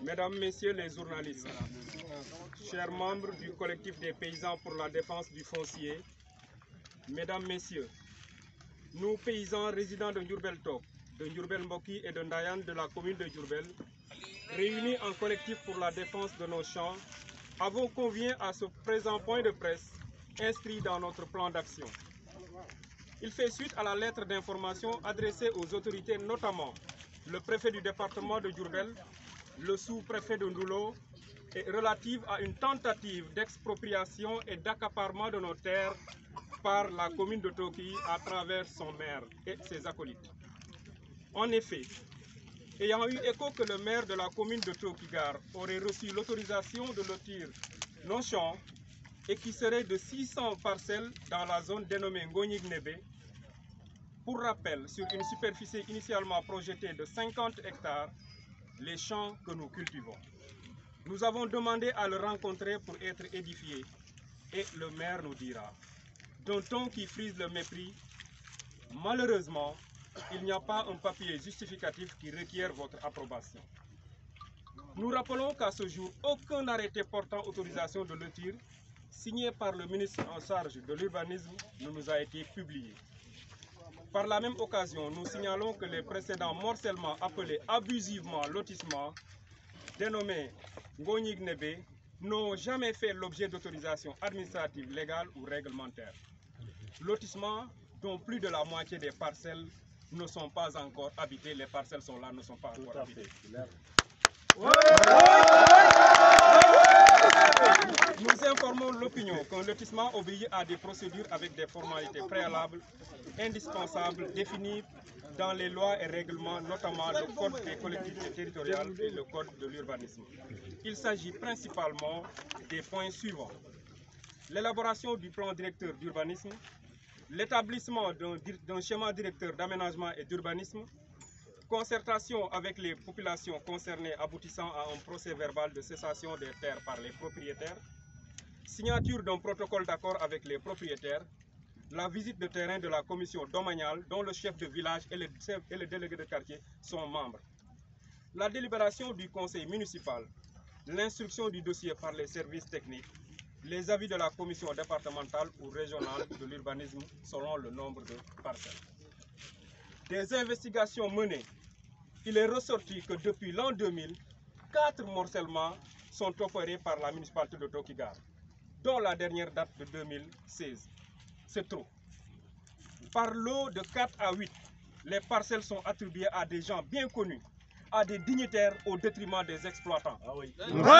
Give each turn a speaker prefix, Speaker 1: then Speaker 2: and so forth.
Speaker 1: Mesdames, Messieurs les journalistes, chers membres du collectif des paysans pour la défense du foncier, Mesdames, Messieurs, nous paysans résidents de Diourbel-Top, de Diourbel-Mboki et de Ndayane de la commune de Diourbel, réunis en collectif pour la défense de nos champs, avons convenu à ce présent point de presse inscrit dans notre plan d'action. Il fait suite à la lettre d'information adressée aux autorités, notamment le préfet du département de Diourbel, le sous-préfet de Ndoulo, et relative à une tentative d'expropriation et d'accaparement de nos terres par la commune de Toki à travers son maire et ses acolytes. En effet, ayant eu écho que le maire de la commune de Tokigar aurait reçu l'autorisation de lotir nos champs et qui serait de 600 parcelles dans la zone dénommée Ngonyig-Nébé, pour rappel, sur une superficie initialement projetée de 50 hectares, les champs que nous cultivons. Nous avons demandé à le rencontrer pour être édifiés et le maire nous dira. D'un ton qui frise le mépris, malheureusement, il n'y a pas un papier justificatif qui requiert votre approbation. Nous rappelons qu'à ce jour, aucun arrêté portant autorisation de lotir, signé par le ministre en charge de l'urbanisme, ne nous a été publié. Par la même occasion, nous signalons que les précédents morcellements appelés abusivement lotissement, dénommés Ngonyig-Nébé, n'ont jamais fait l'objet d'autorisation administrative légale ou réglementaire. Lotissements dont plus de la moitié des parcelles ne sont pas encore habitées, les parcelles sont là, ne sont pas encore habitées. Nous informons l'opinion qu'un lotissement obéit à des procédures avec des formalités préalables indispensables définies dans les lois et règlements, notamment le Code des collectivités territoriales et le Code de l'urbanisme. Il s'agit principalement des points suivants. L'élaboration du plan directeur d'urbanisme, l'établissement d'un schéma directeur d'aménagement et d'urbanisme, concertation avec les populations concernées aboutissant à un procès verbal de cessation des terres par les propriétaires, signature d'un protocole d'accord avec les propriétaires, la visite de terrain de la commission domaniale dont le chef de village et le délégué de quartier sont membres, la délibération du conseil municipal, l'instruction du dossier par les services techniques, les avis de la commission départementale ou régionale de l'urbanisme selon le nombre de parcelles. Des investigations menées, il est ressorti que depuis l'an 2000, 4 morcellements sont opérés par la municipalité de Tokigar, dont la dernière date de 2016. C'est trop. Par lot de 4 à 8, les parcelles sont attribuées à des gens bien connus, à des dignitaires au détriment des exploitants.